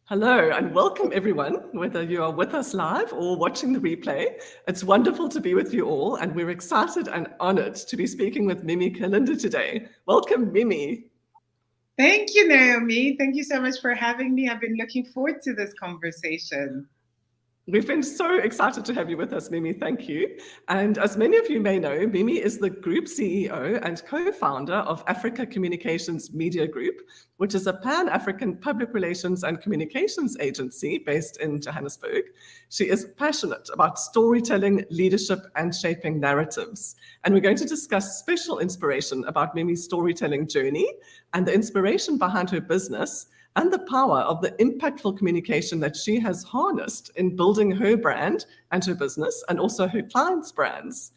Hello and welcome everyone, whether you are with us live or watching the replay. It's wonderful to be with you all, and we're excited and honored to be speaking with Mimi Kalinda today. Welcome, Mimi. Thank you, Naomi. Thank you so much for having me. I've been looking forward to this conversation. We've been so excited to have you with us, Mimi. Thank you. And as many of you may know, Mimi is the Group CEO and co-founder of Africa Communications Media Group, which is a pan-African public relations and communications agency based in Johannesburg. She is passionate about storytelling, leadership, and shaping narratives. And we're going to discuss special inspiration about Mimi's storytelling journey and the inspiration behind her business, and the power of the impactful communication that she has harnessed in building her brand and her business, and also her clients' brands.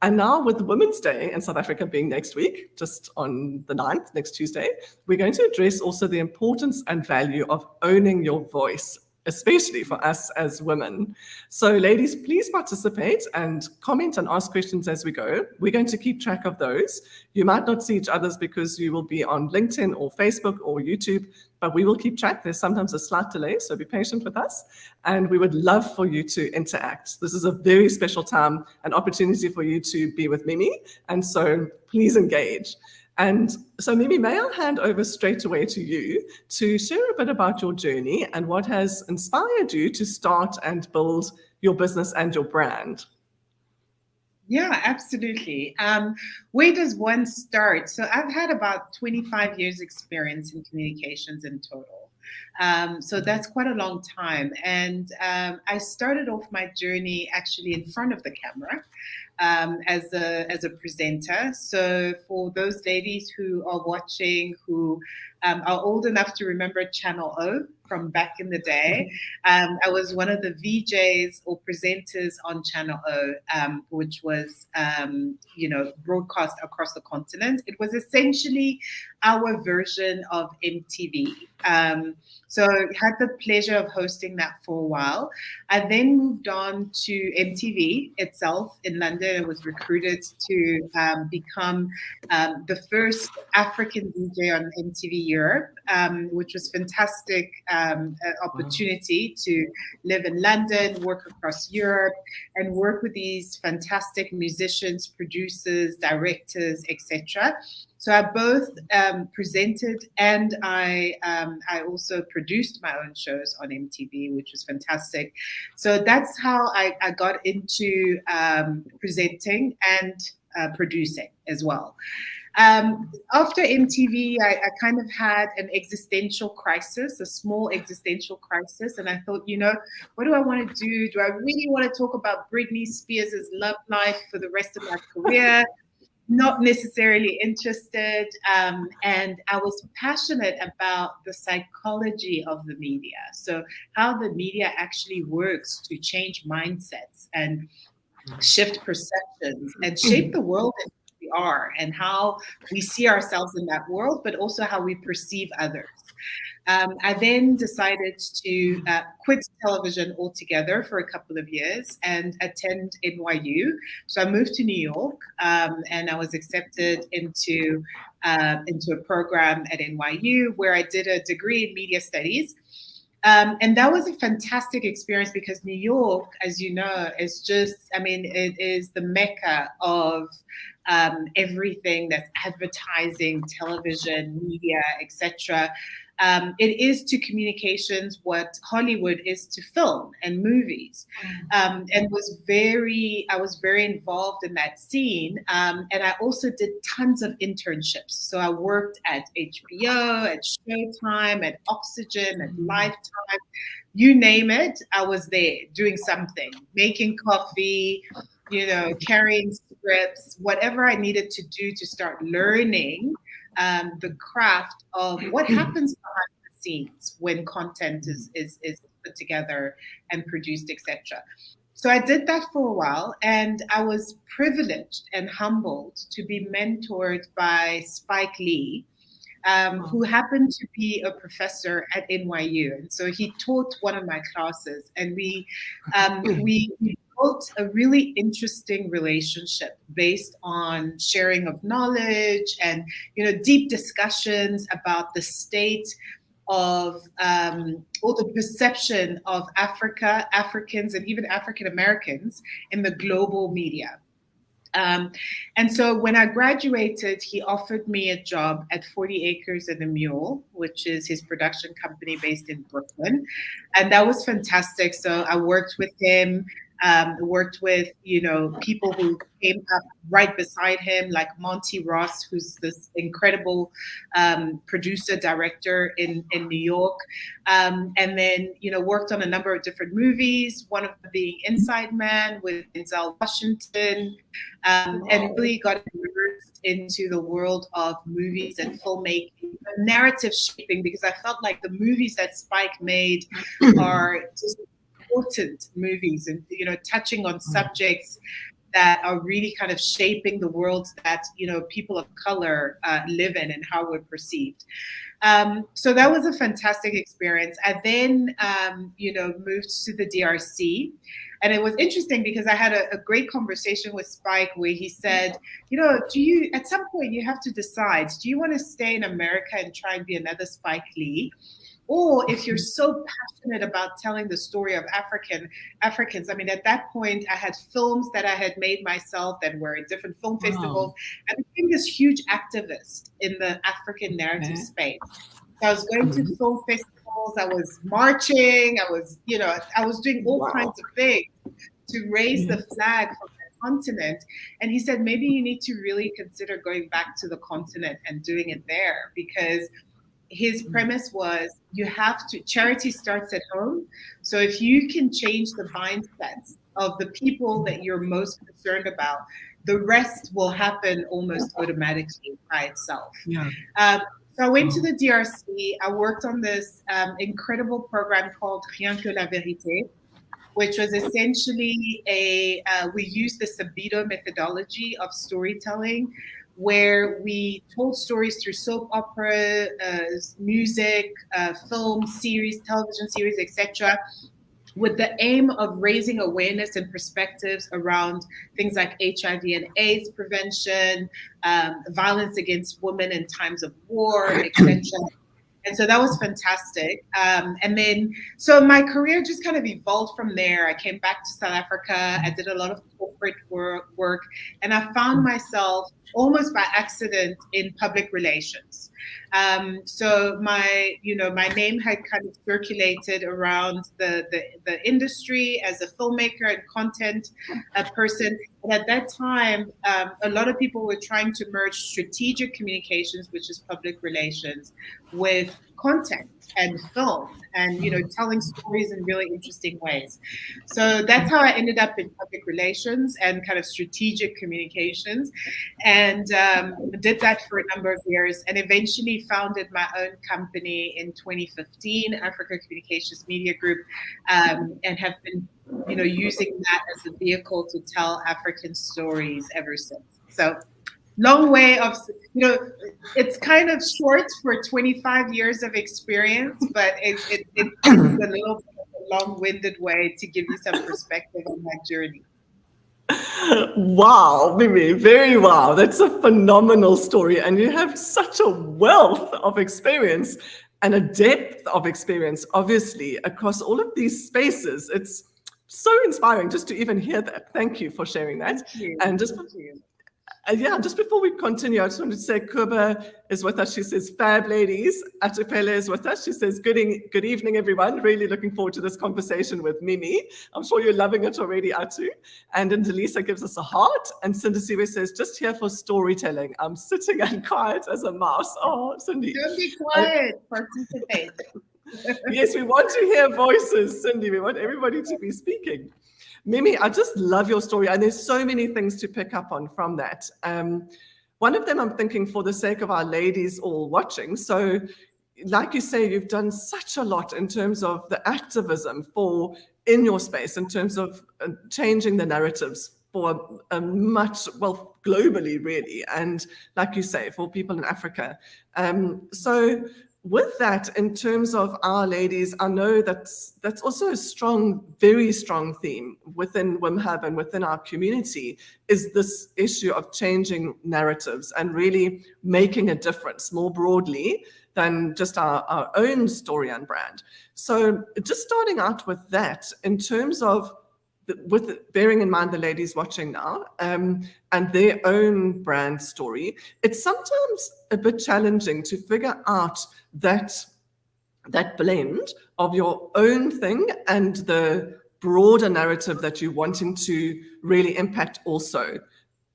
And now, with Women's Day in South Africa being next week, just on the 9th, next Tuesday, we're going to address also the importance and value of owning your voice, especially for us as women. So ladies, please participate and comment and ask questions as we go. We're going to keep track of those. You might not see each other's because you will be on LinkedIn or Facebook or YouTube, but we will keep track. There's sometimes a slight delay, so be patient with us. And we would love for you to interact. This is a very special time, an opportunity for you to be with Mimi. And so please engage. And so, Mimi, may I hand over straight away to you to share a bit about your journey and what has inspired you to start and build your business and your brand? Yeah, absolutely. Where does one start? So I've had about 25 years experience in communications in total. So that's quite a long time. And I started off my journey actually in front of the camera. As a presenter. So for those ladies who are watching, who are old enough to remember Channel O from back in the day, I was one of the VJs or presenters on Channel O, which was broadcast across the continent. It was essentially our version of MTV. So I had the pleasure of hosting that for a while. I then moved on to MTV itself in London. I was recruited to become the first African DJ on MTV Europe, which was fantastic opportunity to live in London, work across Europe, and work with these fantastic musicians, producers, directors, etc. So I both presented and I also produced my own shows on MTV, which was fantastic. So that's how I got into presenting and producing as well. After MTV, I kind of had an existential crisis, a small existential crisis. And I thought, what do I want to do? Do I really want to talk about Britney Spears' love life for the rest of my career? Not necessarily interested. And I was passionate about the psychology of the media. So how the media actually works to change mindsets and shift perceptions and shape the world in which we are and how we see ourselves in that world, but also how we perceive others. I then decided to quit television altogether for a couple of years and attend NYU. So I moved to New York and I was accepted into a program at NYU where I did a degree in media studies. And that was a fantastic experience because New York, as you know, is it is the mecca of everything that's advertising, television, media, etc. It is to communications what Hollywood is to film and movies, and I was very involved in that scene, and I also did tons of internships. So I worked at HBO, at Showtime, at Oxygen, at Lifetime, you name it. I was there doing something, making coffee, carrying scripts, whatever I needed to do to start learning the craft of what happens behind the scenes when content is put together and produced, etc. So I did that for a while, and I was privileged and humbled to be mentored by Spike Lee, who happened to be a professor at NYU. And so he taught one of my classes, and we built a really interesting relationship based on sharing of knowledge and deep discussions about the state of or the perception of Africa, Africans, and even African Americans in the global media. And so when I graduated, he offered me a job at 40 Acres and a Mule, which is his production company based in Brooklyn. And that was fantastic. So I worked with him, worked with, people who came up right beside him, like Monty Ross, who's this incredible producer, director in New York. And then, worked on a number of different movies, one of them being Inside Man with Denzel Washington, and really got immersed into the world of movies and filmmaking, narrative shaping, because I felt like the movies that Spike made are just important movies and, touching on subjects that are really kind of shaping the world that, people of color live in and how we're perceived. So that was a fantastic experience. I then, moved to the DRC. And it was interesting because I had a great conversation with Spike where he said, at some point you have to decide, do you want to stay in America and try and be another Spike Lee? Or if you're so passionate about telling the story of Africans, I mean, at that point, I had films that I had made myself that were at different film festivals. I became this huge activist in the African narrative space. So I was going to film festivals, I was marching, I was doing all kinds of things to raise the flag for the continent. And he said, maybe you need to really consider going back to the continent and doing it there, because his premise was charity starts at home. So if you can change the mindsets of the people that you're most concerned about, the rest will happen almost automatically by itself. So I went to the DRC. I worked on this incredible program called Rien que la vérité, which was essentially we used the Sabido methodology of storytelling, where we told stories through soap opera, music, film series, television series, etc., with the aim of raising awareness and perspectives around things like HIV and AIDS prevention, violence against women in times of war, etc. And so that was fantastic. And then, so my career just kind of evolved from there. I came back to South Africa. I did a lot of corporate work, and I found myself almost by accident in public relations. So my name had kind of circulated around the industry as a filmmaker and content person. And at that time, a lot of people were trying to merge strategic communications, which is public relations, with content and film and, telling stories in really interesting ways. So that's how I ended up in public relations and kind of strategic communications, and did that for a number of years, and eventually founded my own company in 2015, Africa Communications Media Group, and have been, using that as a vehicle to tell African stories ever since. So long way of, it's kind of short for 25 years of experience, but it's a little bit of a long-winded way to give you some perspective on my journey. Wow, Mimi, very wow. That's a phenomenal story. And you have such a wealth of experience and a depth of experience, obviously, across all of these spaces. It's so inspiring just to even hear that. Thank you for sharing that. Thank you. And just before we continue, I just wanted to say Kuba is with us. She says, fab ladies. Atupele is with us. She says, good evening, everyone. Really looking forward to this conversation with Mimi. I'm sure you're loving it already, Atu. And then Delisa gives us a heart. And Sindisiwe says, just here for storytelling. I'm sitting and quiet as a mouse. Oh, Cindy. Don't be quiet. Participate. Yes, we want to hear voices, Cindy. We want everybody to be speaking. Mimi, I just love your story, and there's so many things to pick up on from that. One of them I'm thinking, for the sake of our ladies all watching, so like you say, you've done such a lot in terms of the activism in your space, in terms of changing the narratives for globally, really, and like you say, for people in Africa. So with that, in terms of our ladies, I know that's also a very strong theme within WimHub and within our community, is this issue of changing narratives and really making a difference more broadly than just our own story and brand. So just starting out with that, in terms of with bearing in mind the ladies watching now and their own brand story, it's sometimes a bit challenging to figure out that blend of your own thing and the broader narrative that you're wanting to really impact also.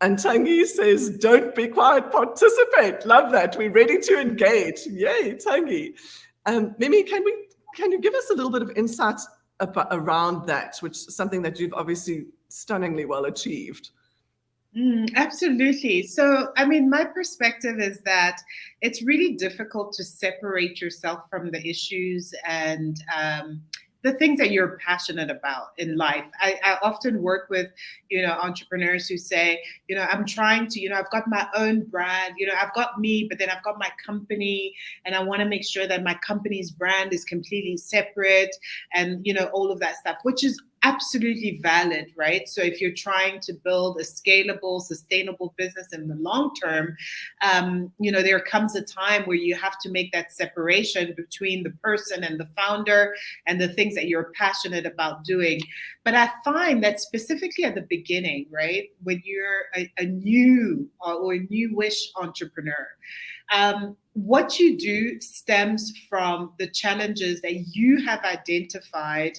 And Tangi says, don't be quiet, participate. Love that. We're ready to engage. Yay, Tangi. Mimi, can you give us a little bit of insight around that, which is something that you've obviously stunningly well achieved? Absolutely. So, I mean, my perspective is that it's really difficult to separate yourself from the issues and the things that you're passionate about in life. I often work with, entrepreneurs who say, I'm trying to, I've got my own brand, I've got me, but then I've got my company, and I want to make sure that my company's brand is completely separate and, all of that stuff, which is absolutely valid, right? So if you're trying to build a scalable, sustainable business in the long term, there comes a time where you have to make that separation between the person and the founder and the things that you're passionate about doing. But I find that specifically at the beginning, right, when you're a new or a newish entrepreneur, what you do stems from the challenges that you have identified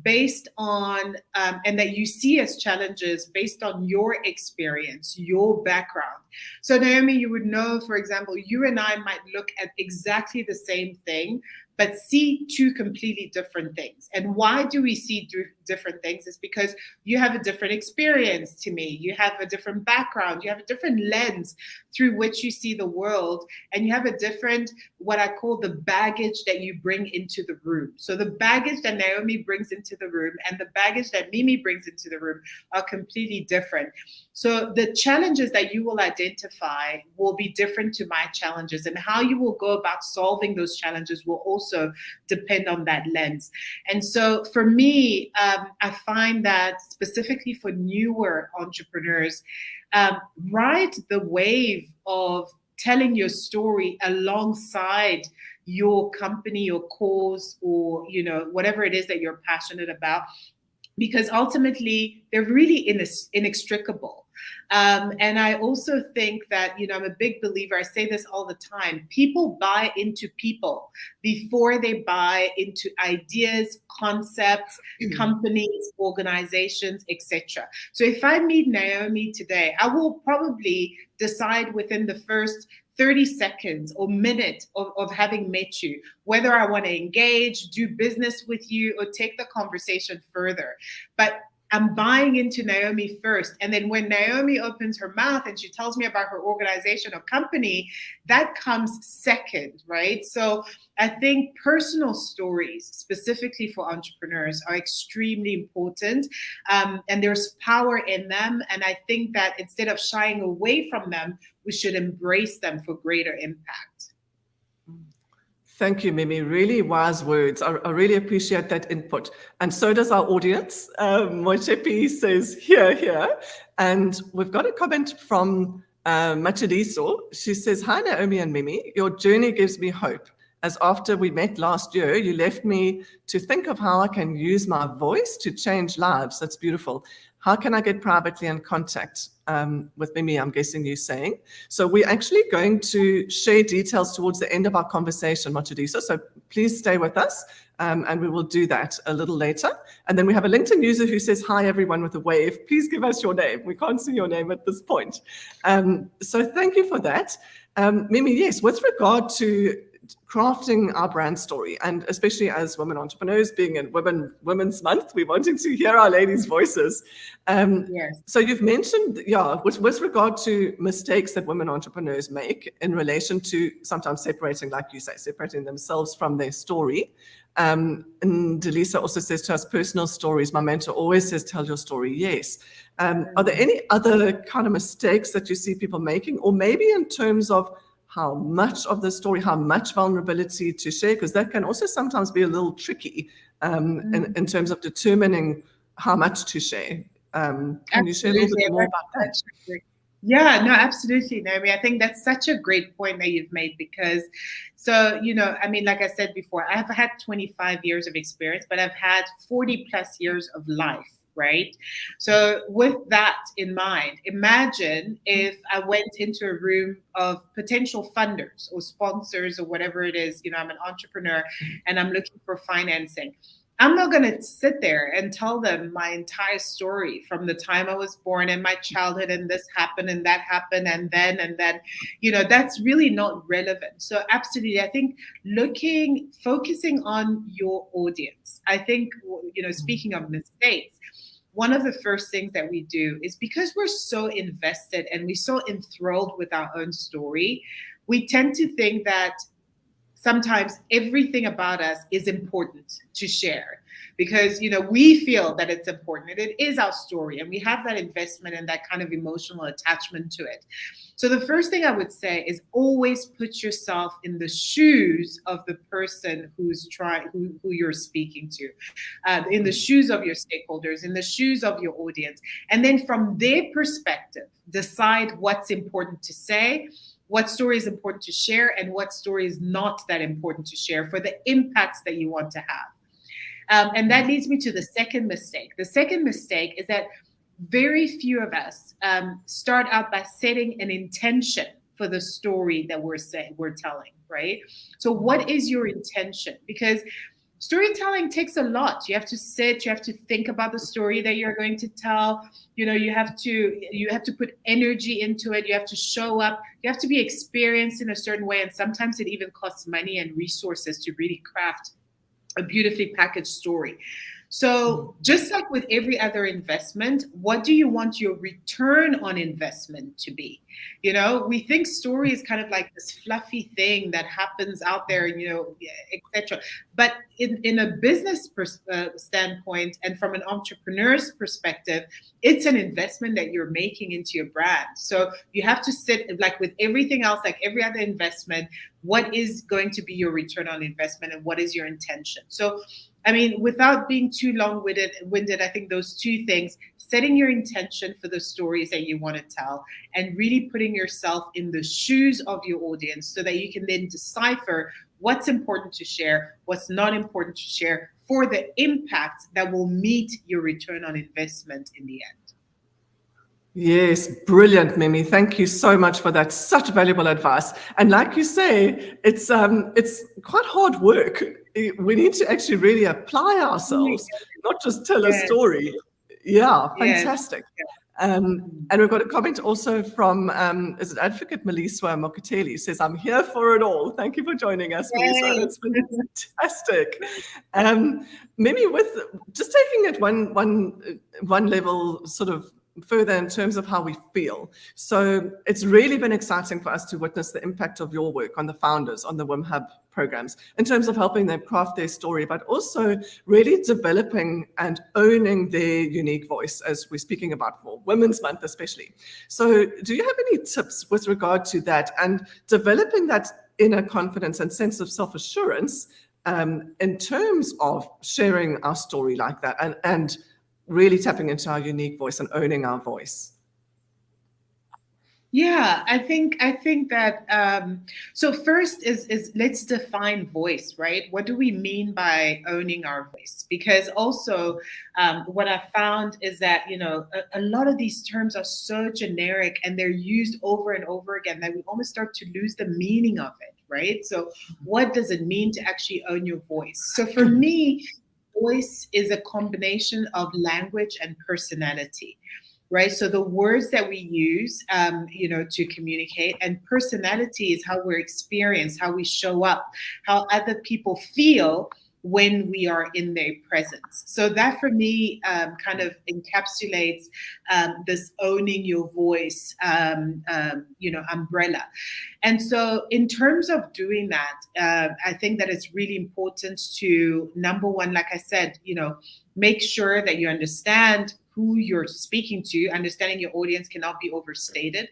based on, and that you see as challenges based on your experience, your background. So Naomi, you would know, for example, you and I might look at exactly the same thing, but see two completely different things. And why do we see different things? It's because you have a different experience to me. You have a different background. You have a different lens through which you see the world. And you have a different, what I call the baggage that you bring into the room. So the baggage that Naomi brings into the room and the baggage that Mimi brings into the room are completely different. So the challenges that you will identify will be different to my challenges, and how you will go about solving those challenges will also depend on that lens. And so for me, I find that specifically for newer entrepreneurs, ride the wave of telling your story alongside your company, your cause, or whatever it is that you're passionate about, because ultimately they're really inextricable. And I also think that, I'm a big believer, I say this all the time, people buy into people before they buy into ideas, concepts, companies, organizations, etc. So if I meet Naomi today, I will probably decide within the first 30 seconds or minute of having met you, whether I want to engage, do business with you, or take the conversation further. But I'm buying into Naomi first. And then when Naomi opens her mouth and she tells me about her organization or company, that comes second, right? So I think personal stories, specifically for entrepreneurs, are extremely important. And there's power in them. And I think that instead of shying away from them, we should embrace them for greater impact. Thank you, Mimi. Really wise words. I really appreciate that input. And so does our audience. Mochepi says, here. And we've got a comment from Machadiso. She says, hi, Naomi and Mimi. Your journey gives me hope. As after we met last year, you left me to think of how I can use my voice to change lives. That's beautiful. How can I get privately in contact with Mimi, I'm guessing you're saying. So we're actually going to share details towards the end of our conversation, Machadiso. So please stay with us and we will do that a little later. And then we have a LinkedIn user who says, hi, everyone, with a wave. Please give us your name. We can't see your name at this point. So thank you for that. Mimi, yes, with regard to crafting our brand story, and especially as women entrepreneurs, being in Women's Month, we're wanting to hear our ladies' voices. Yes. So you've mentioned, with regard to mistakes that women entrepreneurs make in relation to sometimes separating, like you say, separating themselves from their story. And Delisa also says to us, personal stories. My mentor always says, tell your story. Yes. Are there any other kind of mistakes that you see people making, or maybe in terms of how much of the story, how much vulnerability to share, because that can also sometimes be a little tricky in terms of determining how much to share. Can you share a little bit more about that? Yeah, no, absolutely, Naomi. I think that's such a great point that you've made because, so, I mean, like I said before, I've had 25 years of experience, but I've had 40 plus years of life, right? So, with that in mind, imagine if I went into a room of potential funders or sponsors or whatever it is, I'm an entrepreneur and I'm looking for financing. I'm not going to sit there and tell them my entire story from the time I was born and my childhood and this happened and that happened and then, that's really not relevant. So absolutely, I think focusing on your audience. I think, speaking of mistakes, one of the first things that we do is because we're so invested and we're so enthralled with our own story, we tend to think that sometimes everything about us is important to share because we feel that it's important and it is our story and we have that investment and that kind of emotional attachment to it. So the first thing I would say is always put yourself in the shoes of the person who you're speaking to, in the shoes of your stakeholders, in the shoes of your audience, and then from their perspective decide what's important to say, what story is important to share, and what story is not that important to share for the impacts that you want to have. And that leads me to the second mistake. The second mistake is that very few of us start out by setting an intention for the story that we're telling, right? So what is your intention? Because storytelling takes a lot. You have to sit, you have to think about the story that you're going to tell. You have to put energy into it. You have to show up. You have to be experienced in a certain way. And sometimes it even costs money and resources to really craft a beautifully packaged story. So just like with every other investment, what do you want your return on investment to be? We think story is kind of like this fluffy thing that happens out there, etc. But in a business standpoint and from an entrepreneur's perspective, it's an investment that you're making into your brand. So you have to sit, like with everything else, like every other investment, what is going to be your return on investment and what is your intention? So I mean, without being too long-winded, I think those two things, setting your intention for the stories that you want to tell and really putting yourself in the shoes of your audience so that you can then decipher what's important to share, what's not important to share for the impact that will meet your return on investment in the end. Yes, brilliant, Mimi. Thank you so much for that. Such valuable advice. And like you say, it's quite hard work. We need to actually really apply ourselves, not just tell a story. Yeah, fantastic. And we've got a comment also from, is it Advocate Meliswa Mokoteli, says, I'm here for it all. Thank you for joining us, Meliswa. That's fantastic. Mimi, with just taking it one level sort of further in terms of how we feel. So it's really been exciting for us to witness the impact of your work on the founders, on the WIM Hub programs, in terms of helping them craft their story, but also really developing and owning their unique voice, as we're speaking about for Women's Month especially. So do you have any tips with regard to that and developing that inner confidence and sense of self-assurance in terms of sharing our story like that and really tapping into our unique voice and owning our voice? Yeah, I think that so first is let's define voice, right? What do we mean by owning our voice? Because also what I found is that a lot of these terms are so generic and they're used over and over again that we almost start to lose the meaning of it, right? So what does it mean to actually own your voice? So for me, voice is a combination of language and personality, right? So the words that we use, to communicate, and personality is how we're experienced, how we show up, how other people feel when we are in their presence. So that for me kind of encapsulates this owning your voice, umbrella. And so in terms of doing that, I think that it's really important to, number one, like I said, make sure that you understand who you're speaking to. Understanding your audience cannot be overstated.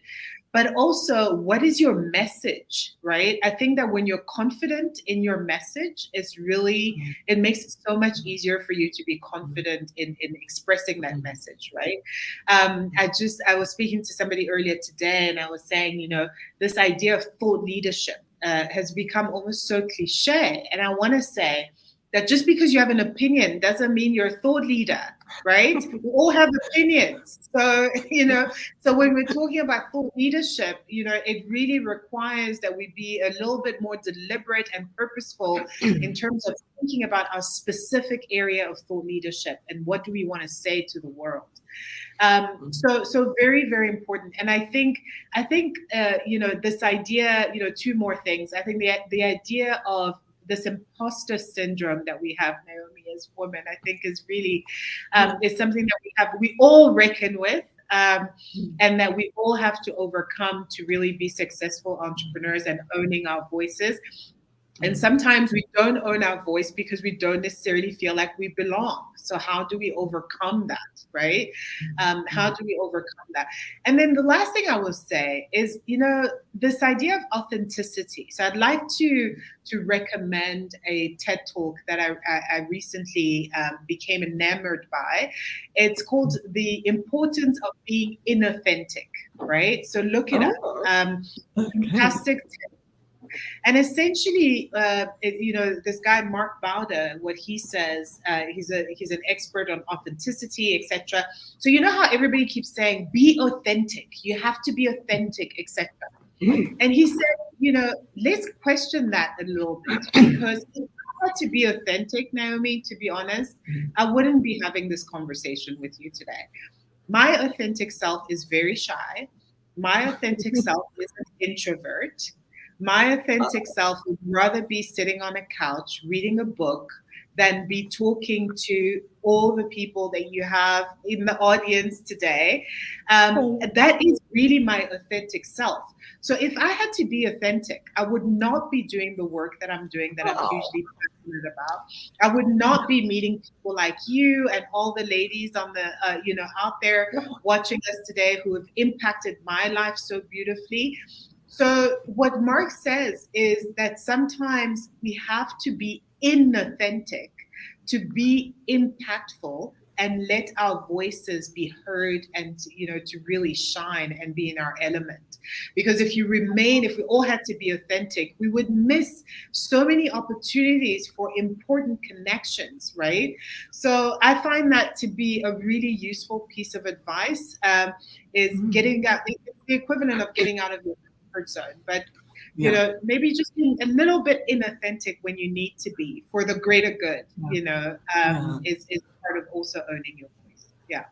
but also what is your message, right? I think that when you're confident in your message, it makes it so much easier for you to be confident in expressing that message, right? I was speaking to somebody earlier today, and I was saying, this idea of thought leadership has become almost so cliche. And I want to say that just because you have an opinion doesn't mean you're a thought leader, right? We all have opinions. So, so when we're talking about thought leadership, it really requires that we be a little bit more deliberate and purposeful in terms of thinking about our specific area of thought leadership and what do we want to say to the world. So very, very important. And I think this idea, two more things. I think the idea of this imposter syndrome that we have, Naomi, as women, I think is really is something that we all reckon with, and that we all have to overcome to really be successful entrepreneurs and owning our voices. And sometimes we don't own our voice because we don't necessarily feel like we belong. So how do we overcome that, right? How do we overcome that? And then the last thing I will say is, this idea of authenticity. So I'd like to recommend a TED Talk that I recently became enamored by. It's called The Importance of Being Inauthentic, right? So look it up. Fantastic TED. And essentially, this guy Mark Bowder, what he says, he's an expert on authenticity, etc. So how everybody keeps saying, be authentic. You have to be authentic, etc. And he said, let's question that a little bit, because if I had to be authentic, Naomi, to be honest, I wouldn't be having this conversation with you today. My authentic self is very shy. My authentic self is an introvert. My authentic self would rather be sitting on a couch reading a book than be talking to all the people that you have in the audience today. That is really my authentic self. So if I had to be authentic, I would not be doing the work that I'm doing, that I'm hugely passionate about. I would not be meeting people like you and all the ladies on the, out there watching us today who have impacted my life so beautifully. So what Mark says is that sometimes we have to be inauthentic to be impactful and let our voices be heard and, to really shine and be in our element. Because if we all had to be authentic, we would miss so many opportunities for important connections, right? So I find that to be a really useful piece of advice, is getting out, it's the equivalent of getting out of your comfort zone, but maybe just being a little bit inauthentic when you need to be for the greater good, is part of also owning your voice. Yeah.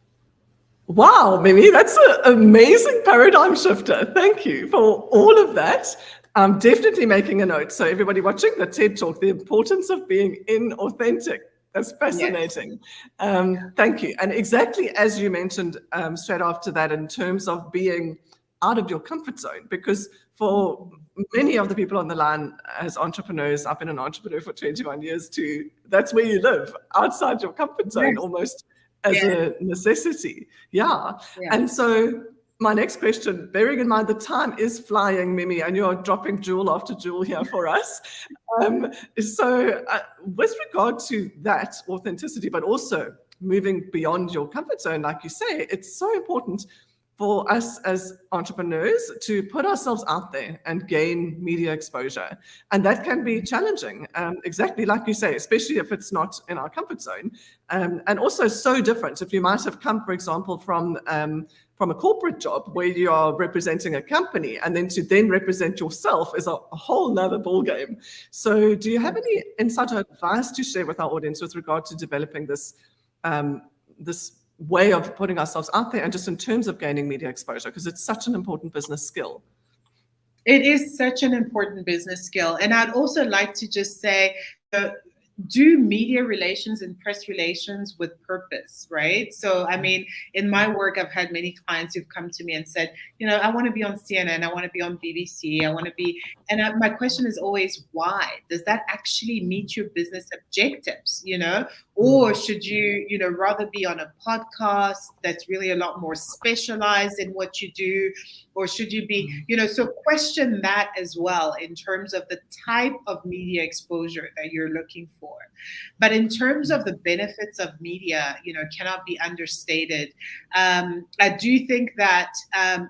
Wow, Mimi, that's an amazing paradigm shifter. Thank you for all of that. I'm definitely making a note. So everybody watching the TED Talk, the importance of being inauthentic. That's fascinating. Yes. Thank you. And exactly as you mentioned straight after that, in terms of being out of your comfort zone, because for many of the people on the line as entrepreneurs, I've been an entrepreneur for 21 years too, that's where you live, outside your comfort zone, almost as a necessity. Yeah. And so my next question, bearing in mind the time is flying, Mimi, and you're dropping jewel after jewel here for us. So with regard to that authenticity, but also moving beyond your comfort zone, like you say, it's so important for us as entrepreneurs to put ourselves out there and gain media exposure. And that can be challenging, exactly like you say, especially if it's not in our comfort zone. And also so different. If you might have come, for example, from a corporate job where you are representing a company, and then to then represent yourself is a whole nother ballgame. So do you have any insight or advice to share with our audience with regard to developing this way of putting ourselves out there, and just in terms of gaining media exposure, because it's such an important business skill? It is such an important business skill. And I'd also like to just say, do media relations and press relations with purpose, right? So, I mean, in my work, I've had many clients who've come to me and said, I want to be on CNN, I want to be on BBC, I want to be, and my question is always, why? Does that actually meet your business objectives, or should you, rather be on a podcast that's really a lot more specialized in what you do? Or should you be, so question that as well in terms of the type of media exposure that you're looking for. But in terms of the benefits of media, cannot be understated. I do think that,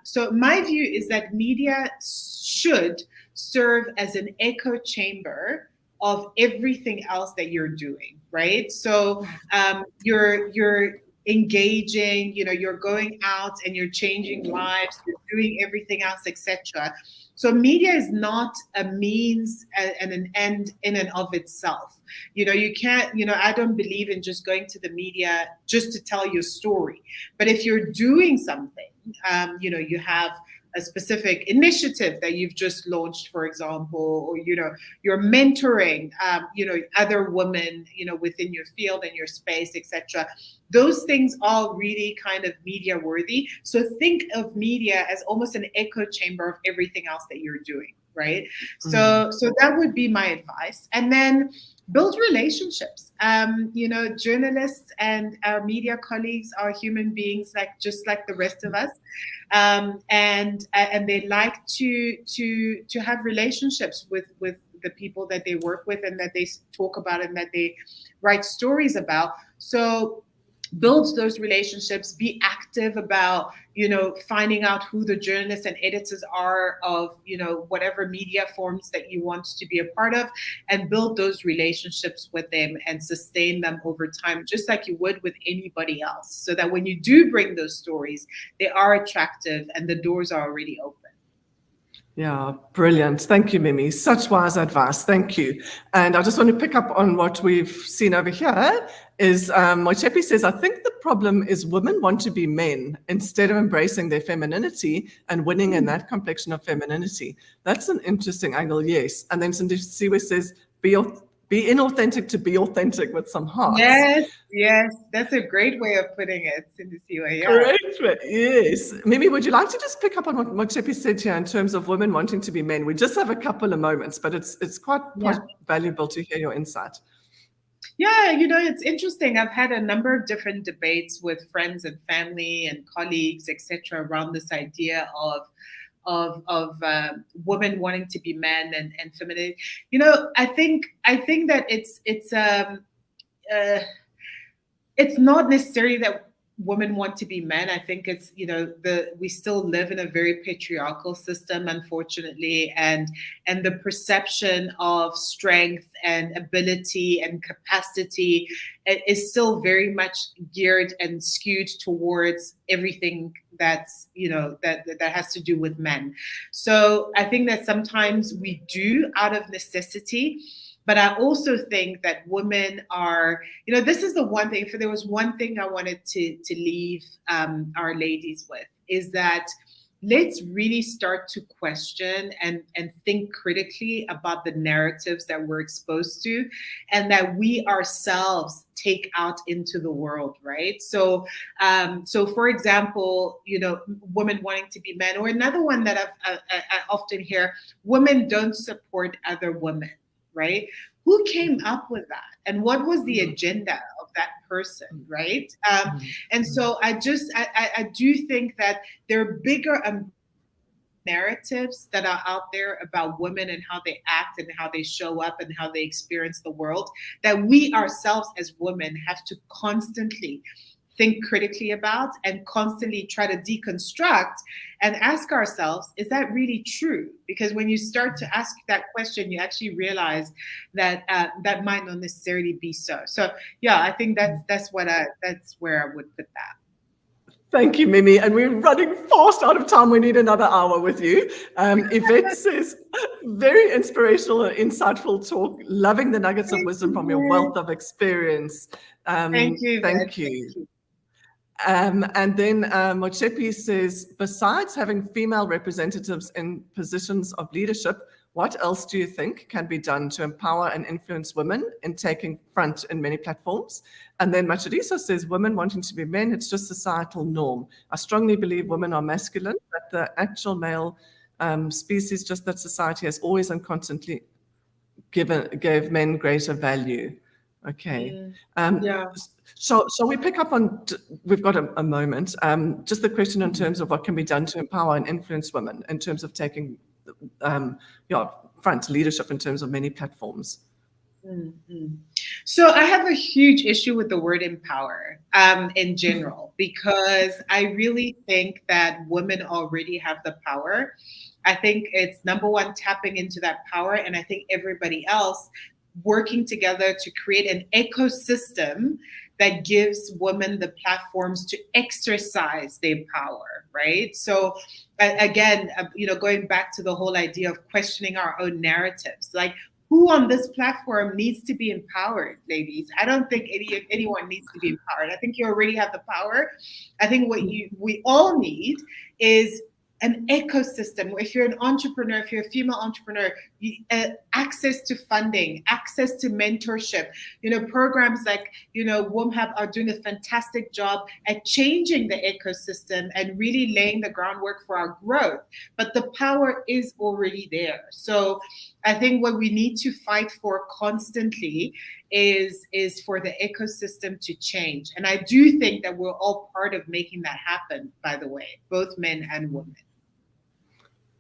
so my view is that media should serve as an echo chamber of everything else that you're doing, right? So you're engaging, you're going out and you're changing lives, you're doing everything else, etc. So media is not a means and an end in and of itself. You can't, I don't believe in just going to the media just to tell your story. But if you're doing something, you have a specific initiative that you've just launched, for example, or you're mentoring other women within your field and your space, etc. Those things are really kind of media worthy. So think of media as almost an echo chamber of everything else that you're doing, right? So that would be my advice. And then build relationships. Journalists and our media colleagues are human beings, just like the rest of us, and they like to have relationships with the people that they work with and that they talk about and that they write stories about. So build those relationships, be active about, finding out who the journalists and editors are of, whatever media forms that you want to be a part of, and build those relationships with them and sustain them over time, just like you would with anybody else, so that when you do bring those stories, they are attractive and the doors are already open. Yeah, brilliant. Thank you, Mimi. Such wise advice. Thank you. And I just want to pick up on what we've seen over here is Mochepi says, I think the problem is women want to be men instead of embracing their femininity and winning in that complexion of femininity. That's an interesting angle, yes. And then Siwe says, be inauthentic to be authentic with some heart. Yes, that's a great way of putting it, Sindisiwe. Yeah. Great way, yes. Mimi, would you like to just pick up on what Mochepi said here in terms of women wanting to be men? We just have a couple of moments, but it's quite valuable to hear your insight. Yeah, it's interesting. I've had a number of different debates with friends and family and colleagues, etc., around this idea of women wanting to be men and feminine. I think that it's not necessarily that women want to be men. I think it's we still live in a very patriarchal system, unfortunately, and the perception of strength and ability and capacity is still very much geared and skewed towards everything that's that has to do with men. So I think that sometimes we do out of necessity. But I also think that women are, this is the one thing, if there was one thing I wanted to leave our ladies with, is that let's really start to question and think critically about the narratives that we're exposed to and that we ourselves take out into the world, right? So for example, women wanting to be men, or another one that I often hear, women don't support other women. Right? Who came up with that? And what was the agenda of that person? Right? And so I do think that there are bigger narratives that are out there about women and how they act and how they show up and how they experience the world that we ourselves as women have to constantly think critically about and constantly try to deconstruct and ask ourselves, is that really true? Because when you start to ask that question, you actually realize that that might not necessarily be so. So yeah, I think that's where I would put that. Thank you, Mimi. And we're running fast out of time. We need another hour with you. Yvette says, very inspirational and insightful talk. Loving the nuggets of wisdom from your wealth of experience. Thank you. Thank you. And then Mochepi says, besides having female representatives in positions of leadership, what else do you think can be done to empower and influence women in taking front in many platforms? And then Machariso says, women wanting to be men, it's just societal norm. I strongly believe women are masculine, but the actual male species, just that society has always and constantly gave men greater value. Okay. Yeah. Shall we pick up on, we've got a moment, just the question in terms of what can be done to empower and influence women in terms of taking front leadership in terms of many platforms. So I have a huge issue with the word empower in general, because I really think that women already have the power. I think it's number one, tapping into that power. And I think everybody else working together to create an ecosystem that gives women the platforms to exercise their power, right? So again, going back to the whole idea of questioning our own narratives, like, who on this platform needs to be empowered, ladies? I don't think anyone needs to be empowered. I think you already have the power. I think what we all need is an ecosystem. If you're an entrepreneur, if you're a female entrepreneur, access to funding, access to mentorship, programs like, WomHub are doing a fantastic job at changing the ecosystem and really laying the groundwork for our growth. But the power is already there. So I think what we need to fight for constantly is for the ecosystem to change. And I do think that we're all part of making that happen, by the way, both men and women.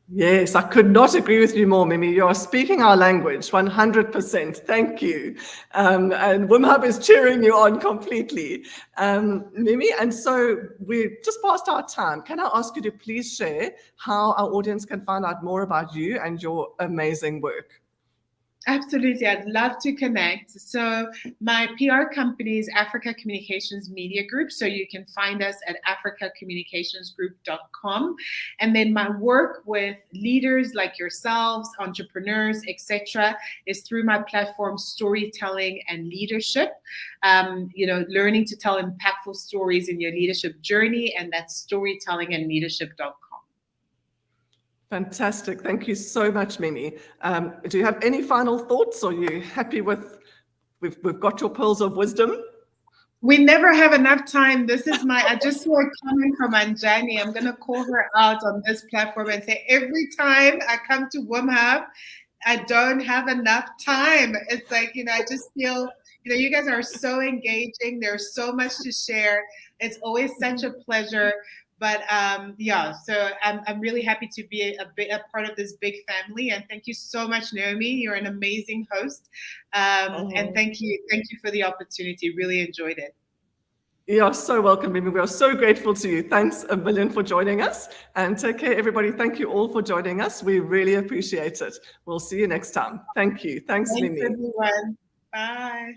Yes, I could not agree with you more, Mimi. You are speaking our language, 100%. Thank you. And WomHub is cheering you on completely. Mimi, and so we're just past our time. Can I ask you to please share how our audience can find out more about you and your amazing work? Absolutely. I'd love to connect. So my PR company is Africa Communications Media Group. So you can find us at africacommunicationsgroup.com. And then my work with leaders like yourselves, entrepreneurs, etc., is through my platform, Storytelling and Leadership. Learning to tell impactful stories in your leadership journey. And that's storytellingandleadership.com. Fantastic. Thank you so much, Mimi. Do you have any final thoughts? Or are you happy with, we've got your pearls of wisdom? We never have enough time. I just saw a comment from Anjani. I'm going to call her out on this platform and say, every time I come to WomHub, I don't have enough time. It's like, I just feel, you guys are so engaging. There's so much to share. It's always such a pleasure. But so I'm really happy to be a part of this big family. And thank you so much, Naomi. You're an amazing host. And thank you for the opportunity. Really enjoyed it. You're so welcome, Mimi. We are so grateful to you. Thanks a million for joining us. And take care, everybody. Thank you all for joining us. We really appreciate it. We'll see you next time. Thank you. Thanks, Mimi. Thanks, everyone. Bye.